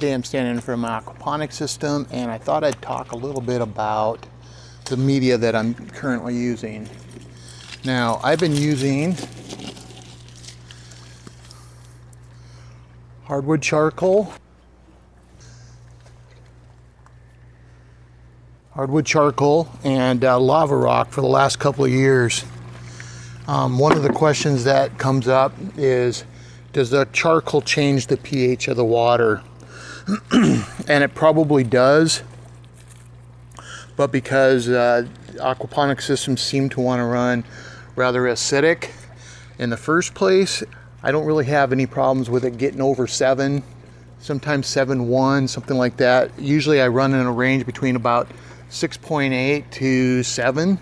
Today I'm standing in front of my aquaponics system, and I thought I'd talk a little bit about the media that I'm currently using. Now, I've been using hardwood charcoal, and lava rock for the last couple of years. One of the questions that comes up is, does the charcoal change the pH of the water? And it probably does, but because aquaponic systems seem to want to run rather acidic in the first place, I don't really have any problems with it getting over 7, sometimes 7.1, something like that. Usually I run in a range between about 6.8 to 7.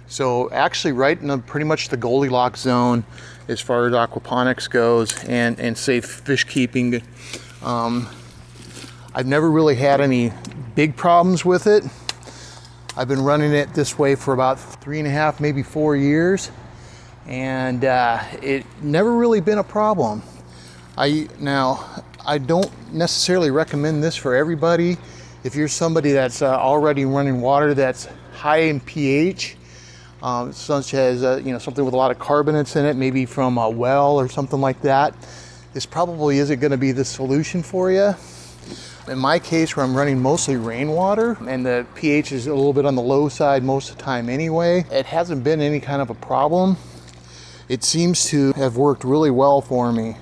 So actually right in pretty much the Goldilocks zone as far as aquaponics goes and safe fish keeping. I've never really had any big problems with it. I've been running it this way for about 3.5, maybe 4 years, and it never really been a problem. I don't necessarily recommend this for everybody. If you're somebody that's already running water that's high in pH, such as something with a lot of carbonates in it, maybe from a well or something like that, this probably isn't going to be the solution for you. In my case, where I'm running mostly rainwater and the pH is a little bit on the low side most of the time anyway, it hasn't been any kind of a problem. It seems to have worked really well for me.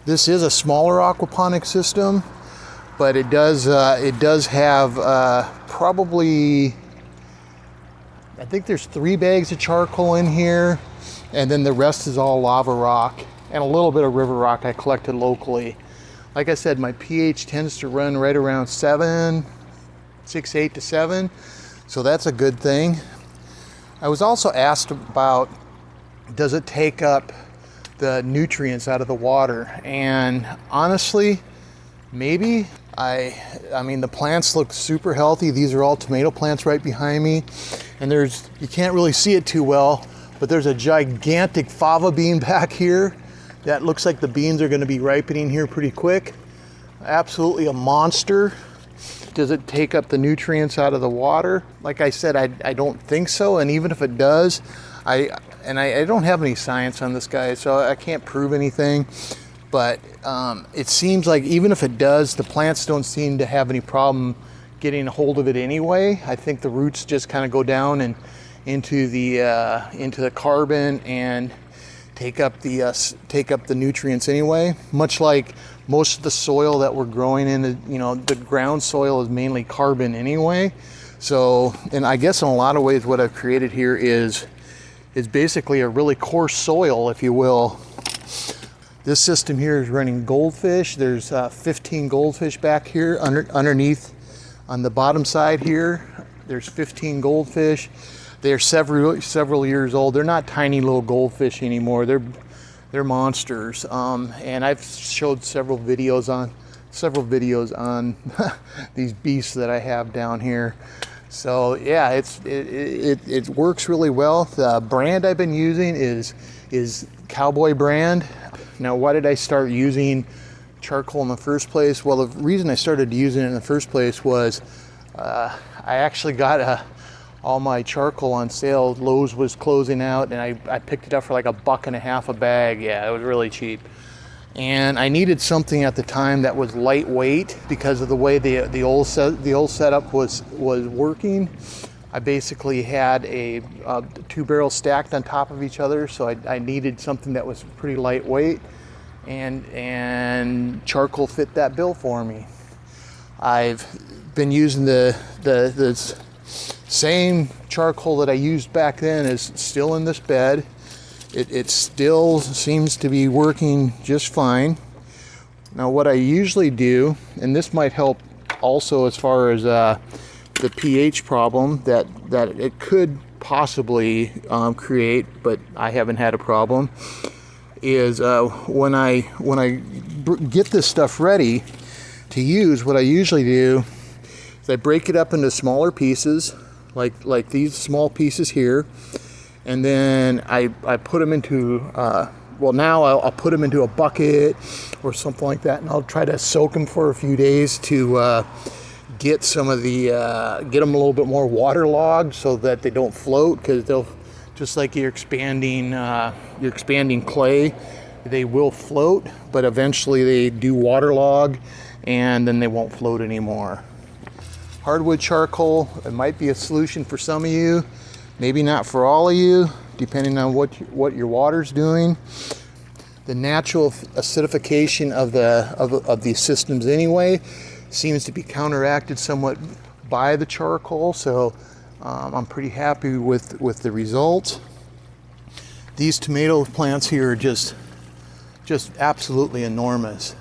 This is a smaller aquaponic system, but it does have probably, I think there's 3 bags of charcoal in here, and then the rest is all lava rock and a little bit of river rock I collected locally. Like I said, my pH tends to run right around 7, 6.8 to 7, so that's a good thing. I was also asked about, does it take up the nutrients out of the water? And honestly, maybe. I mean, the plants look super healthy. These are all tomato plants right behind me, and you can't really see it too well, but there's a gigantic fava bean back here that looks like the beans are going to be ripening here pretty quick. Absolutely a monster. Does it take up the nutrients out of the water? Like I said, I don't think so, and even if it does, I don't have any science on this guy, so I can't prove anything, but it seems like even if it does, the plants don't seem to have any problem getting a hold of it anyway. I think the roots just kind of go down and into the carbon and take up the nutrients anyway. Much like most of the soil that we're growing in, the ground soil is mainly carbon anyway. So, and I guess in a lot of ways what I've created here is basically a really coarse soil, if you will. This system here is running goldfish. There's 15 goldfish back here underneath on the bottom side here. There's 15 goldfish. They're several years old. They're not tiny little goldfish anymore. They're monsters. And I've showed several videos on these beasts that I have down here. So yeah, it works really well. The brand I've been using is Cowboy brand. Now, why did I start using charcoal in the first place? Well, the reason I started using it in the first place was I actually got all my charcoal on sale. Lowe's was closing out, and I picked it up for like $1.50 a bag. Yeah, it was really cheap. And I needed something at the time that was lightweight because of the way the old setup was working. I basically had a 2 barrels stacked on top of each other, so I needed something that was pretty lightweight, and charcoal fit that bill for me. I've been using the same charcoal that I used back then is still in this bed. It still seems to be working just fine. Now what I usually do, and this might help also as far as the pH problem that it could possibly create, but I haven't had a problem, is when I get this stuff ready to use, what I usually do is I break it up into smaller pieces, like these small pieces here, and then I put them into well, now I'll put them into a bucket or something like that, and I'll try to soak them for a few days to get some of the get them a little bit more waterlogged so that they don't float, because they'll, just like you're expanding clay, they will float, but eventually they do waterlog and then they won't float anymore. Hardwood charcoal, it might be a solution for some of you, maybe not for all of you, depending on what your water's doing. The natural acidification of the systems anyway seems to be counteracted somewhat by the charcoal, so I'm pretty happy with the results. These tomato plants here are just absolutely enormous.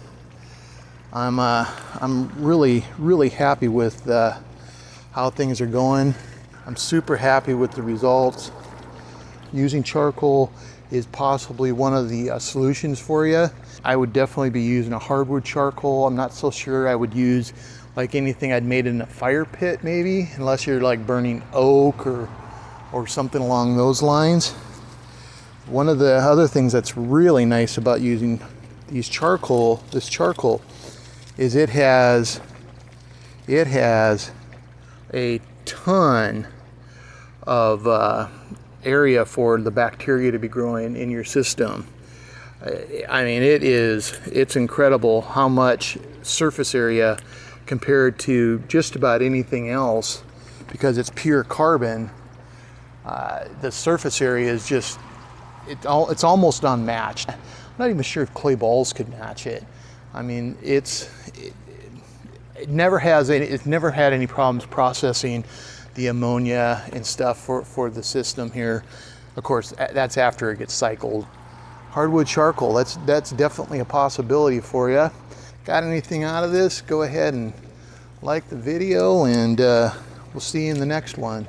I'm really happy with how things are going. I'm super happy with the results. Using charcoal is possibly one of the solutions for you. I would definitely be using a hardwood charcoal. I'm not so sure I would use like anything I'd made in a fire pit, maybe, unless you're like burning oak or something along those lines. One of the other things that's really nice about using this charcoal is it has a ton of area for the bacteria to be growing in your system. I mean, it's incredible how much surface area compared to just about anything else, because it's pure carbon. The surface area is just, it's almost unmatched. I'm not even sure if clay balls could match it. I mean, it never had any problems processing the ammonia and stuff for the system here. Of course, that's after it gets cycled. Hardwood charcoal, that's definitely a possibility for you. Got anything out of this? Go ahead and like the video, and we'll see you in the next one.